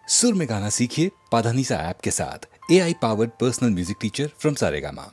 सुर में गाना सीखिए पाधानीसा ऐप के साथ। AI powered personal music teacher from Saregama.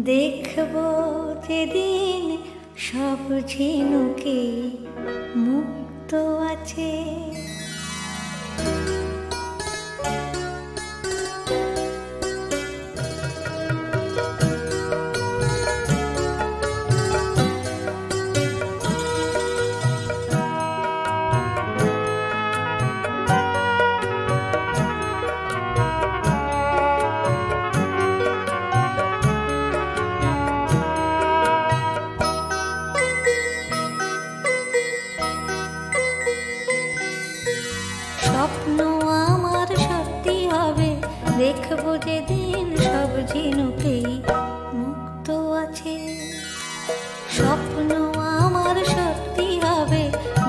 দেখবো যেদিন সব ঝিনুকে মুক্ত আছে। স্বপ্ন আমার সত্যি হবে, দেখবো যেদিন সব ঝিনুকেই মুক্ত আছে। স্বপ্ন আমার সত্যি হবে,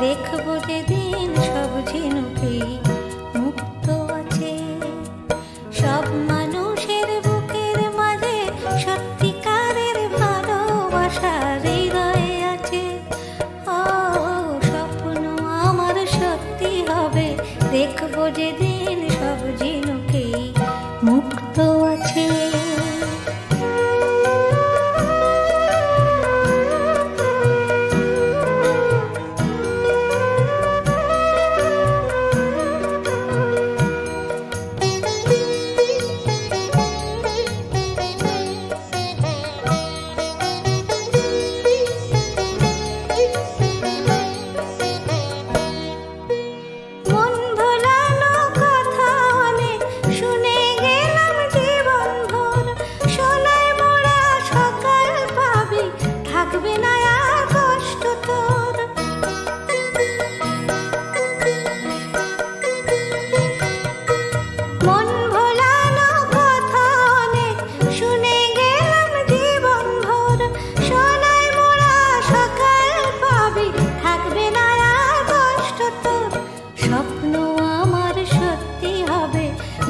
দেখবো যেদিন সব ঝিনুকেই মুক্ত আছে। সব মানুষের বুকের মাঝে সত্যিকারের ভালোবাসা হৃদয়ে আছে। ও স্বপ্ন আমার সত্যি হবে, দেখবো যেদিন সব ঝিনুকেই মুক্ত আছে।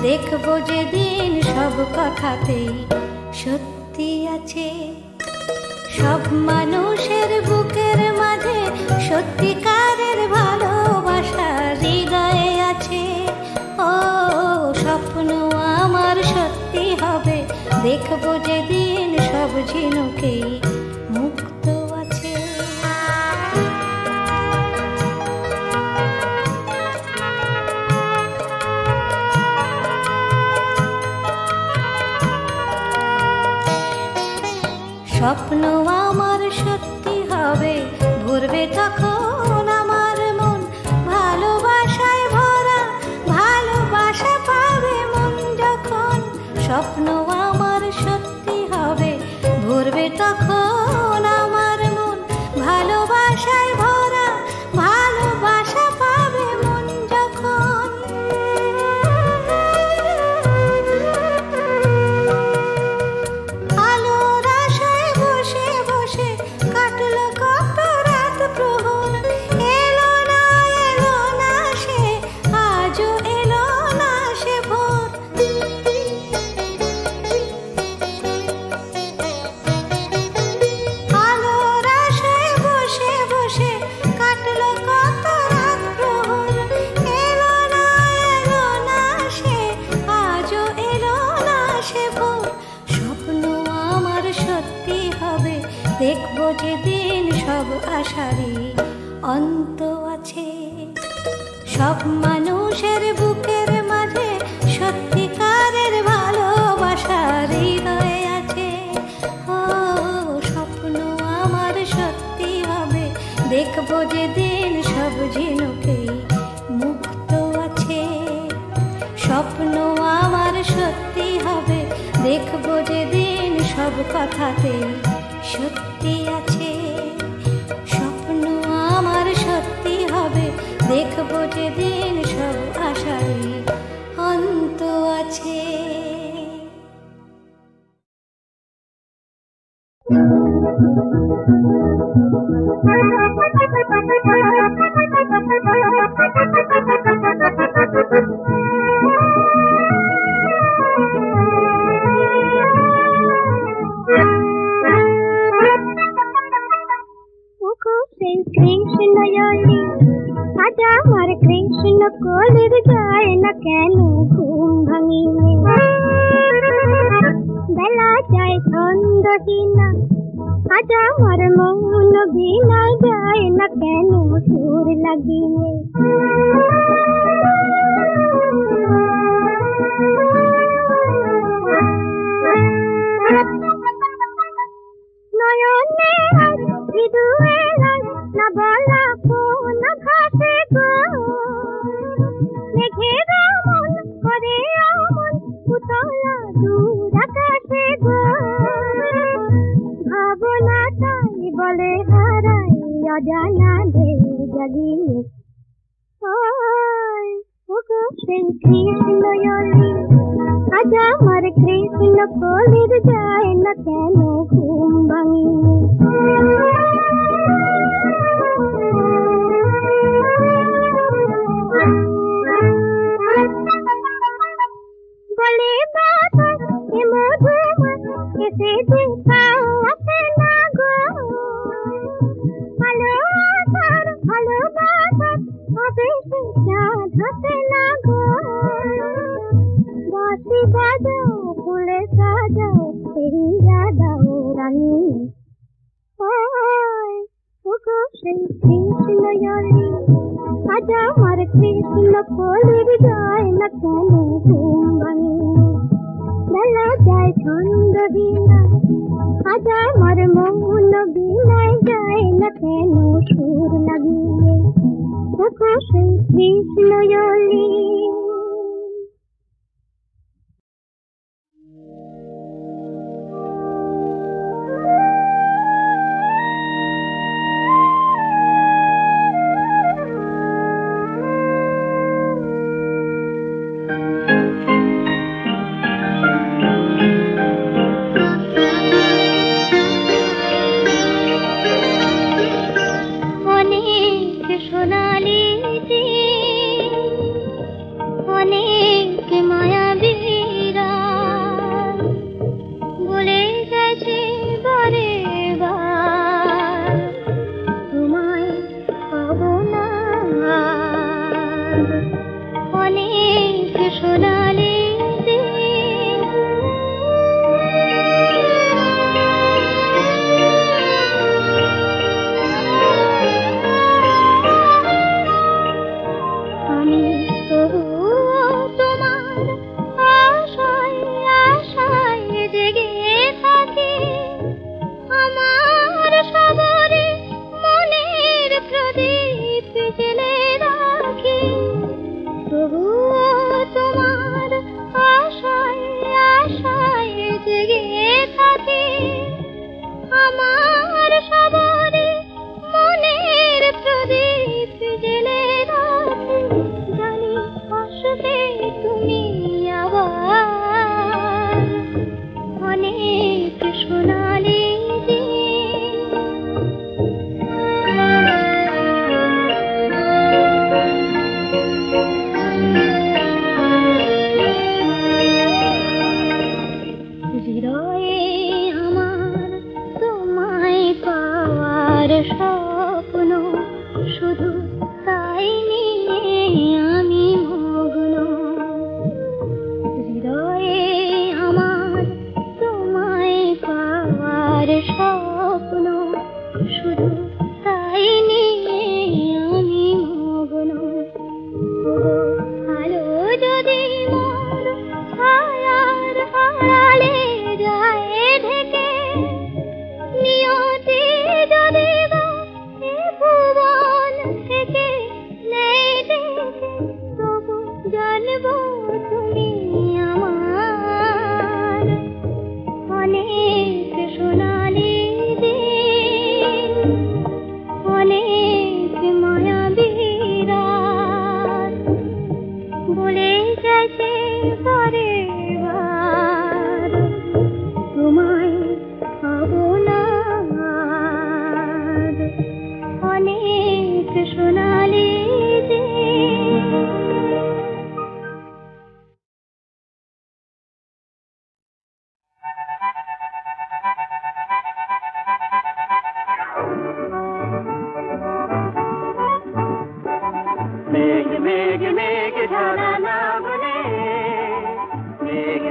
দেখবো যেদিন সব কথাতেই সত্যি আছে। সব মানুষের বুকের মাঝে সত্যিকারের ভালোবাসা হৃদয়ে আছে। ও স্বপ্ন আমার সত্যি হবে, দেখবো যেদিন সব ঝিনুকেই মুক্ত আছে। স্বপ্ন আমার সত্যি হবে, ভরবে তখন আমার মন ভালোবাসায় ভরা, ভালোবাসা পাবে মন যখন। স্বপ্ন আমার সত্যি হবে, ভরবে তখন আমার মন ভালোবাসায় ভরা, ভালোবাসা পাবে মন যখন। আলোর আশায় বসে বসে কাটলো কত রাত প্রহর, এলো না সে, আজও এলো না সে ভোর। আলোর আশায় বসে বসে কাটলো কত রাত প্রহর, এলো না সে, আজও এলো না সে ভোর। স্বপ্ন আমার সত্যি হবে, দেখবো যেদিন সব আশারই অন্ত আছে। সব মানুষের বুকের মাঝে সত্যিকারের ভালোবাসার হৃদয় আছে। ও স্বপ্ন আমার সত্যি হবে, দেখবো যেদিন সব ঝিনুকেই মুক্ত আছে। স্বপ্ন আমার সত্যি হবে, দেখবো যেদিন সব কথাতেই সত্যি আছে। স্বপ্ন আমার সত্যি হবে, দেখবো যেদিন সব আশারই অন্ত আছে। কৃষ্ণ আজ আমার কৃষ্ণ কলির যায় না কেন ঘুম ভাঙিয়ে, বেলা যায় ছন্দহীনা, আজ আমার মন বিনায় যায় না কেন সুর লাগিয়ে। নয়নে মৃদুয়ে না বলা কোন ঘাটে গো, মেঘের মন করে অমন উতলা দূর আকাশে গো। ভাবনাটাই বলে হারাই অজানা ঢেউ জাগিয়ে। ওগো সেই কৃষ্ণ আজ আমার কৃষ্ণ কলির যায় না কেন ঘুম ভাঙিয়ে। বলে বাতাস এ মধুময় এসে যে পাওয়াতে না গো, ভালোবাসার ভালোবাসার হবে সে চাঁদ হতে না গো। বাঁশি বাজাও ফুলে সাজাও ফিরিয়া দাও রানী। ওগো সেই কৃষ্ণ আজ আমার কৃষ্ণ কলির যায় না কেন ঘুম ভাঙিয়ে, বেলা যায় ছন্দহীনা, আজ আমার মন বিনায় যায় না কেন সুর লাগিয়ে। ওগো সেই কৃষ্ণ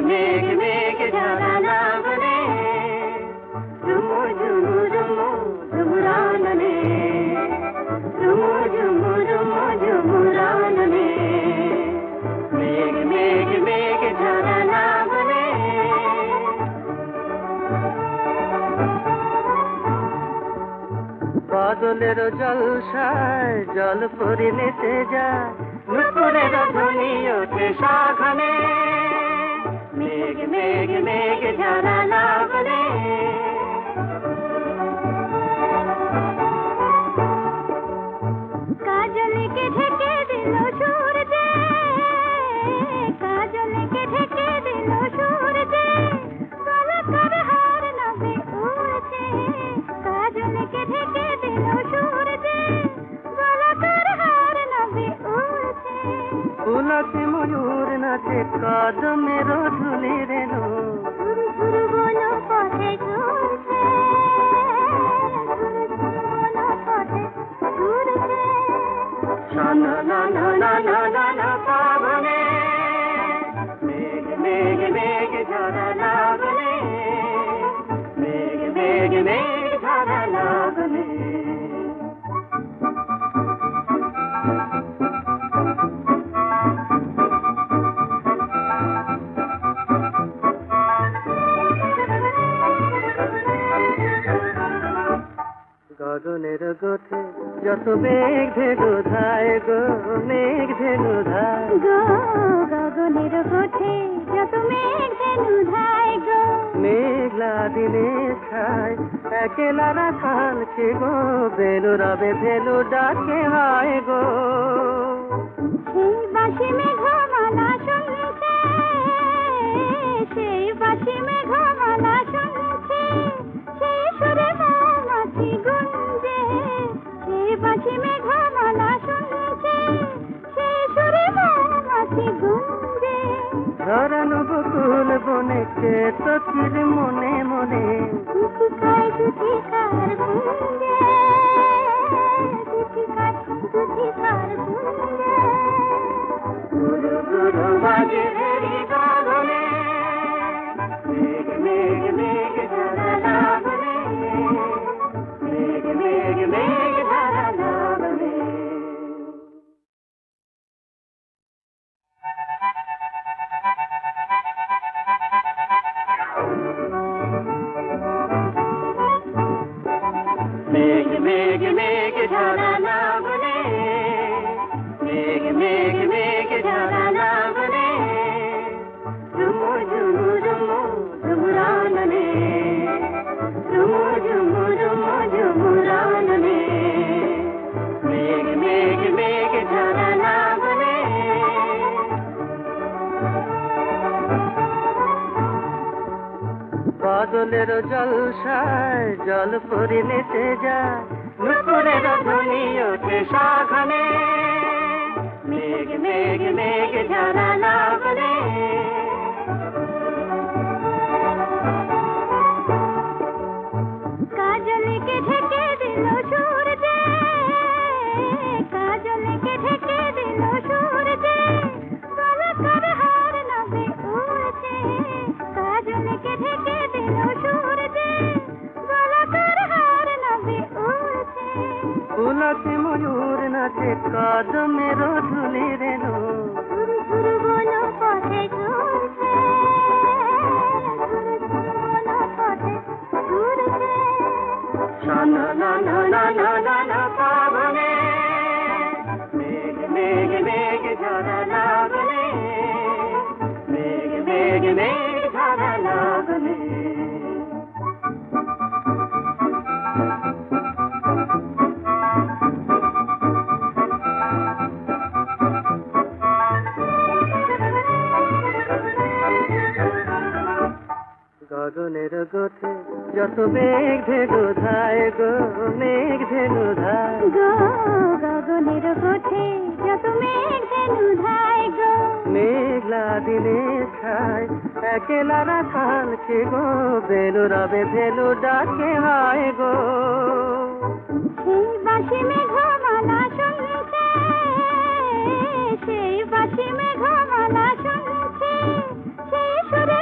মেঘ মেঘ ঝরা লাগনে ঝুমু ঝুমু ঝুমু ঝুমুরাননে ঝুমু ঝুমু ঝুমু ঝুমুরাননে মেঘ মেঘ মেঘ ঝরা লাগনে বাদলের জলসায় জল পরি নেচে যায় নুপুরের ধ্বনি ওঠে শাখানে মেঘ মেঘ মেঘ ঝরা লাগনে কাজলকে ঢেকে দিল সূর্য কাজলকে ঢেকে দিল সূর্য গলাকার হার নবে উড়ছে কাজলকে ঢেকে দিল সূর্য গলাকার হার নবে উড়ছে ফুলকে ময়ূর নাচে কদমের ধুলি রেলো সুর সুর বলো পথে ঘুরছে সুর সুর বলো পথে ঘুরছে না না না না না না না পাবনে মেঘ মেঘ মেঘ ঝরা লাগনে মেঘ মেঘ মেঘ ঝরা লাগনে গগনের গোথে যত মেঘ ধেনু ধায় গো মেঘ ধেনু ধায় গো গগনের গোথে যত মেঘ ধেনু ধায় গো মেঘলা দিনে ছায় একেলা রাখালছে গো বেলু রবে ভেলু ডাকে হয় গো সেই বাসি মেঘমালা শুনছে সেই বাসি মেঘমালা শুনছে সেই সুরে মৌমাছি গুঞ্জে সেই বাসি মেঘমালা শুনছে সেই সুরে মৌমাছি গুঞ্জে ধরানো বকুল বনে কে সখির মনে মনে দুটিকার গুঞ্জে দুটিকার গুঞ্জে গুরু গুরু বাজে ভেরি গানে মেঘ মেঘ মেঘ ঝরা লাগনে মেঘ মেঘ মেঘ ঝরা লাগনে মেঘ মেঘ মেঘ ঝরা লাগনে মেঘ মেঘ মেঘ ঝরা লাগনে ঝুমু ঝুমু ঝুমু ঝুমুরাননে ঝুমু ঝুমু ঝুমু ঝুমুরাননে মেঘ মেঘ মেঘ ঝরা লাগনে বাদলের জলসায় জল পরি নেচে যায় নুপুরের ধ্বনি ওঠে শাখানে মেঘ মেঘ মেঘ ঝরা লাগনে কাজলকে ঢেকে দিল সূর্য কাজলকে ঢেকে দিল সূর্য গলাকার হার নবে উড়ছে কাজলকে ঢেকে দিল সূর্য গলাকার হার নবে উড়ছে ফুলকে ময়ূর নাচে কদমের ধুলি রেলো সুর সুর বলো পথে ঘুরছে সুর সুর বলো পথে ঘুরছে না না না না না না না পাবনে মেঘ মেঘ মেঘ ঝরা লাগনে মেঘ মেঘ মেঘ ঝরা লাগনে গগনের গোথে যত মেঘ ধেনু ধায় গো মেঘ ধেনু ধায় গো গগনের গোথে যত মেঘ ধেনু ধায় গো মেঘলা দিনে ছায় একেলা রাখালছে গো বেলু রবে ভেলু ডাকে হয় গো সেই বাসি মেঘমালা শুনছে সেই বাসি মেঘমালা শুনছে সেই সুরে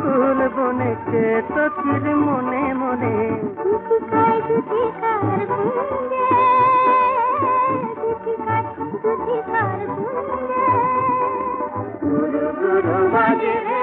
ফুল বনেছে সখীর মনে মনে জুতিকার জুতিকার গুঞ্জে জুতিকার জুতিকার গুঞ্জে গুরু গুরু বাজে রে